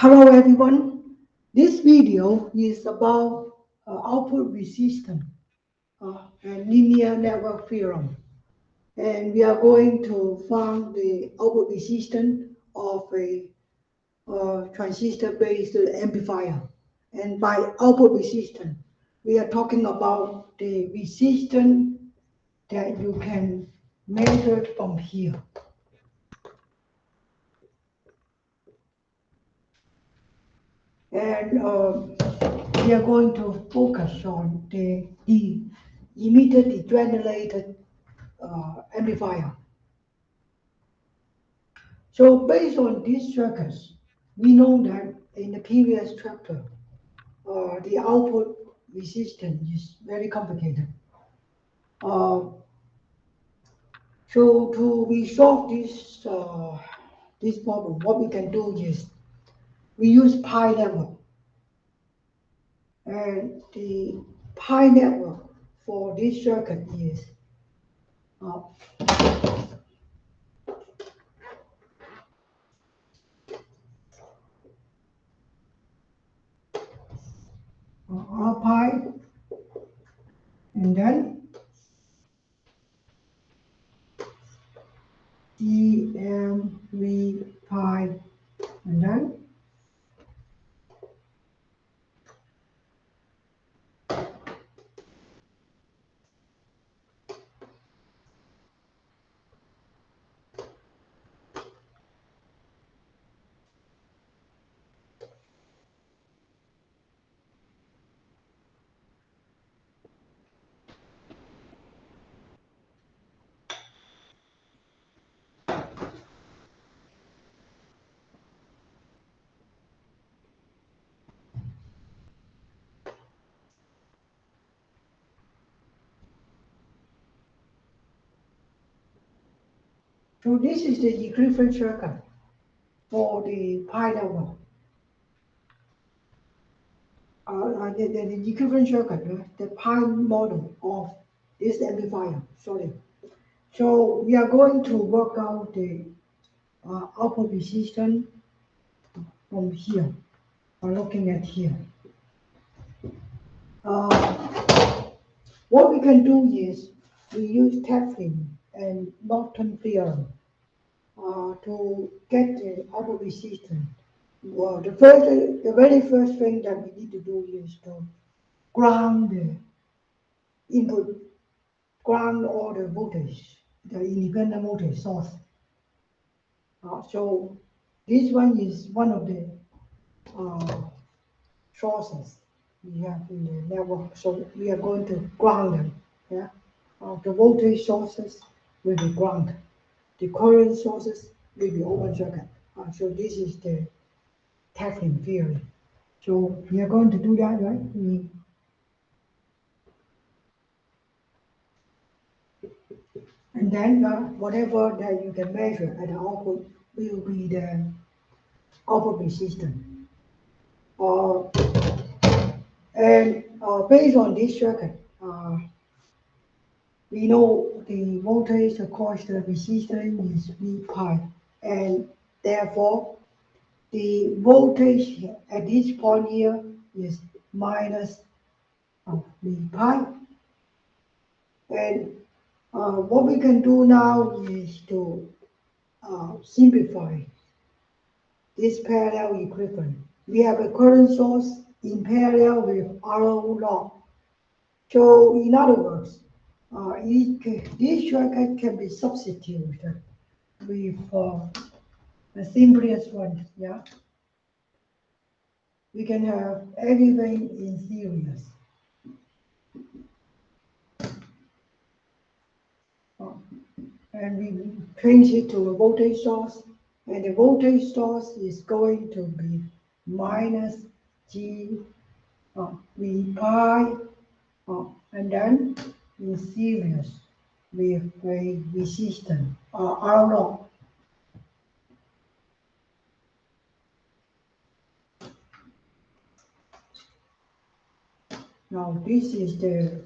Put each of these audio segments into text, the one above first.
Hello everyone. This video is about output resistance and linear network theorem. And we are going to find the output resistance of a transistor-based amplifier. And by output resistance, we are talking about the resistance that you can measure from here. And we are going to focus on the emitter degenerated amplifier. So based on these circuits, we know that in the previous chapter, the output resistance is very complicated. So to resolve this problem, what we can do is we use pi network, and the pi network for this circuit is uh, R pi, and then DMV pi, and then so this is the equivalent circuit for the pi network. The equivalent circuit, the pi model of this amplifier. Sorry. So we are going to work out the output resistance from here, by looking at here. What we can do is we use Theorem and Norton theorem to get the output resistance. Well, the very first thing that we need to do is to ground the input, ground all the voltage, the independent voltage source. So this one is one of the uh, sources we have in the network. So we are going to ground them. Yeah, the voltage sources will be ground. The current sources will be open circuit. So this is the Theorem theory. So we are going to do that, right? And then whatever that you can measure at the output will be the output resistance. Uh, and based on this circuit, we know the voltage across the resistance is V pi, and therefore the voltage at this point here is minus V pi. And what we can do now is to simplify this parallel equivalent. We have a current source in parallel with RO log. So in other words, this circuit can be substituted with the simplest one. Yeah, we can have everything in series. And we change it to a voltage source, and the voltage source is going to be minus G V pi, and then in series with a resistance R log. Now this is the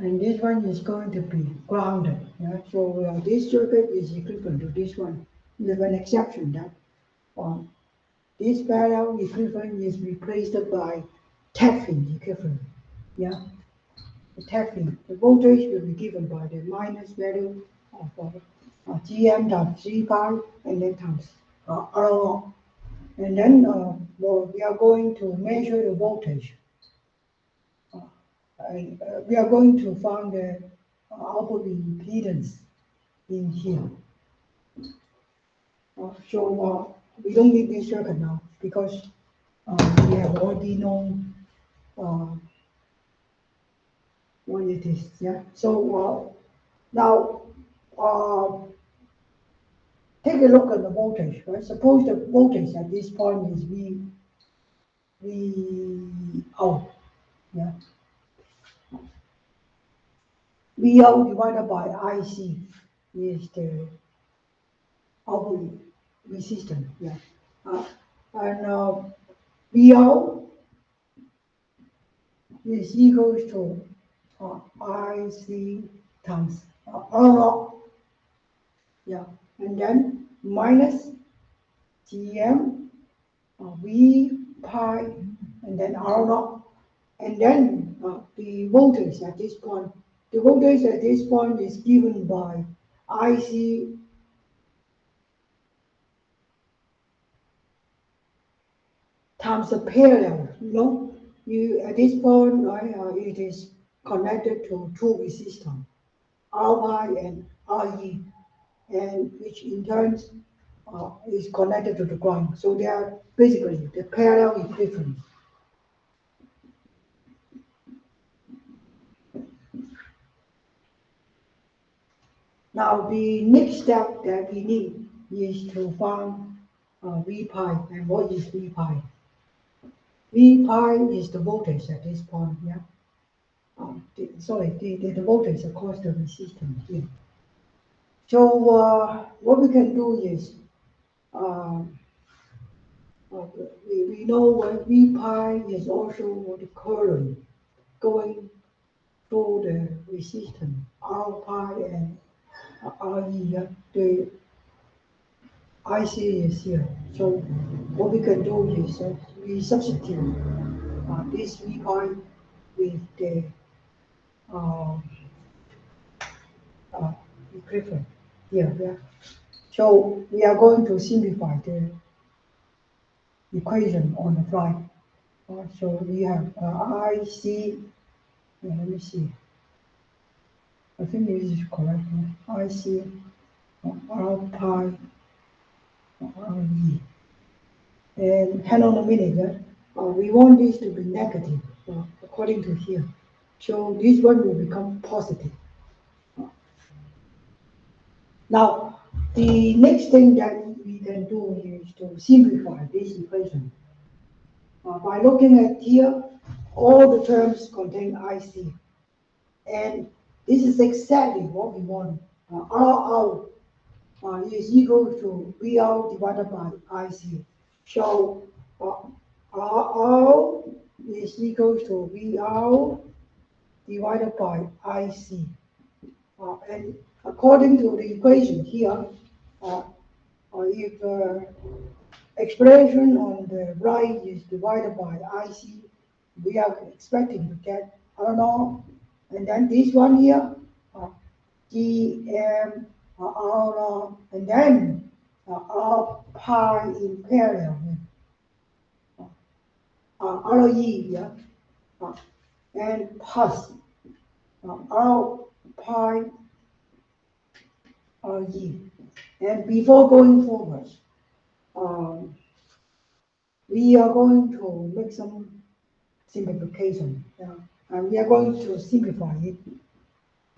and this one is going to be grounded. Yeah? So this circuit is equivalent to this one, with an exception that this parallel equivalent is replaced by Teflon equivalent. Yeah, the Teflon, the voltage will be given by the minus value of Gm times 3 pi and then times R log. And then well, we are going to measure the voltage. And we are going to find the output impedance in here. So we don't need this circuit now because we have already known what it is. Yeah. So now take a look at the voltage. Right. Suppose the voltage at this point is V out. Yeah. V out divided by IC is the output resistance. Yeah. And V out is equals to IC times R log. Yeah. And then minus Gm V pi and then R log. And then the voltage at this point. The voltage at this point is given by IC times the parallel. You at this point, right, it is connected to two resistors, Ri and Re, and which in turn is connected to the ground. So they are basically the parallel equivalent. Now the next step that we need is to find V pi. And what is V pi? V pi is the voltage at this point. Yeah. The voltage across the resistance here. So what we can do is we know what V pi is also the current going through the resistance R pi and Re. The IC is here. So what we can do is we substitute this V pi with the uh, equivalent here. Yeah. So we are going to simplify the equation on the fly. So we have IC. Let me see. I think this is correct. IC R pi Re. And hang on a minute. We want this to be negative according to here. So this one will become positive. Now, the next thing that we can do is to simplify this equation. By looking at here, all the terms contain IC. And this is exactly what we want. R out is equal to V out divided by IC. So R out is equal to V out divided by IC. And according to the equation here, if expression on the right is divided by IC, we are expecting to get R naught, and then this one here, Gm R naught, and then R pi in parallel with Re, yeah, and plus R pi Re. And before going forward, we are going to make some simplification. And we are going to simplify it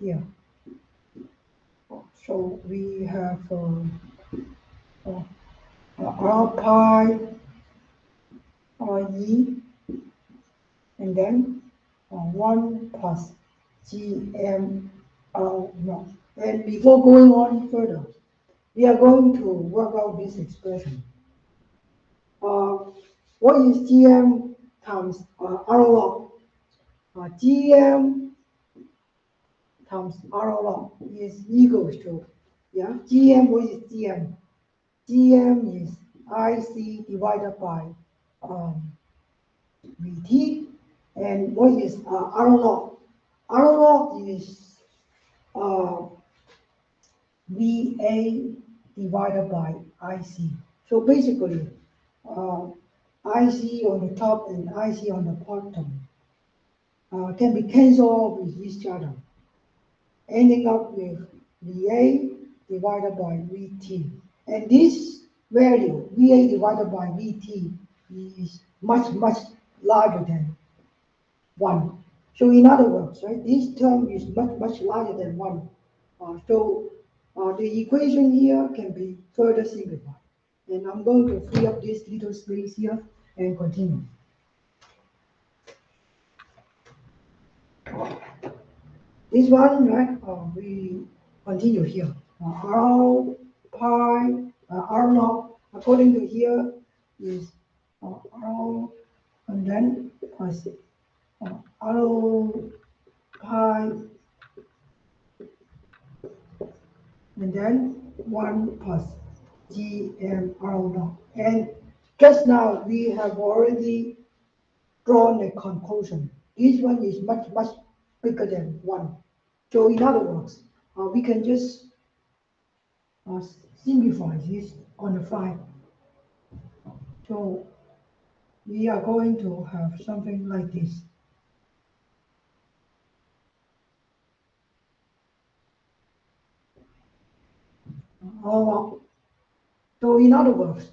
here. So we have R pi Re, and then 1 plus Gm R naught. And before going on further, we are going to work out this expression. What is Gm times R log? Gm times R log is equals to, yeah, GM, what is GM? GM is IC divided by VT, and what is R log? R log is uh, VA divided by IC. So basically, uh, IC on the top and IC on the bottom can be cancelled with each other, ending up with VA divided by VT. And this value, VA divided by VT, is much, much larger than 1. So in other words, right, this term is much, much larger than 1. The equation here can be further simplified. And I'm going to free up this little space here and continue. This one, right, we continue here. R pi, R log, according to here, is R, and then plus R pi, and then 1 plus GM R log. And just now, we have already drawn a conclusion. This one is much, much bigger than 1. So in other words, we can just simplify this on the fly. So we are going to have something like this. So in other words,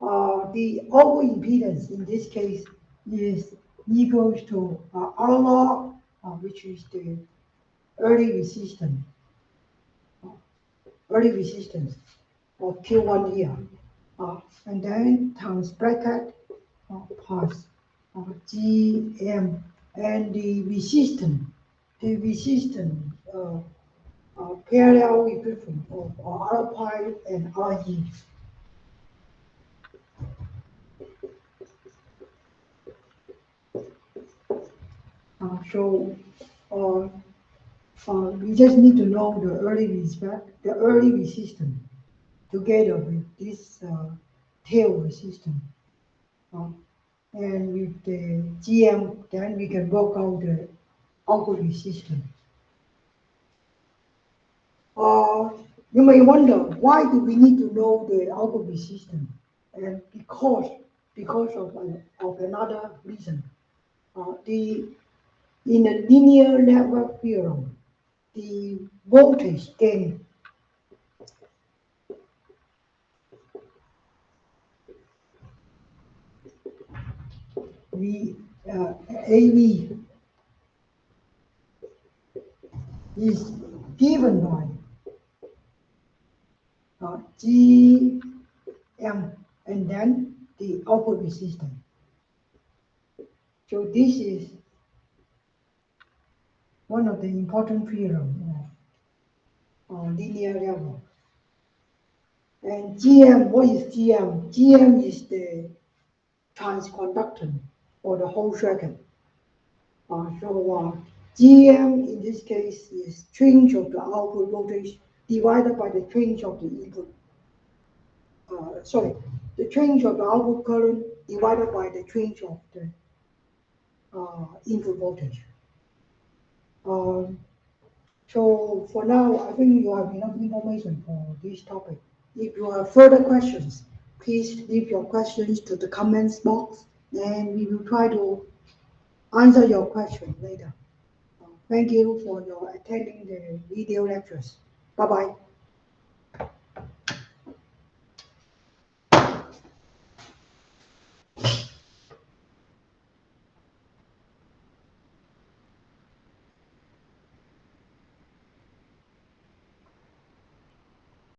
the output impedance in this case is equals to R log, which is the early resistance, of Q1 here, and then times bracket plus GM, and the resistance parallel equivalent of R pi and RE. We just need to know the early resistance together with this tail resistance. And with the GM, then we can work out the output resistance. You may wonder, why do we need to know the output resistance? And because of another reason. In the linear network theorem, the voltage gain AV is given by GM and then the output resistance. So this is one of the important theorems of linear network. And GM, what is GM? GM is the transconductance for the whole circuit. GM in this case is change of the output voltage divided by the change of the input. The change of the output current divided by the change of the input voltage. So for now, I think you have enough information for this topic. If you have further questions, please leave your questions to the comments box, and we will try to answer your question later. Thank you for your attending the video lectures. Bye-bye.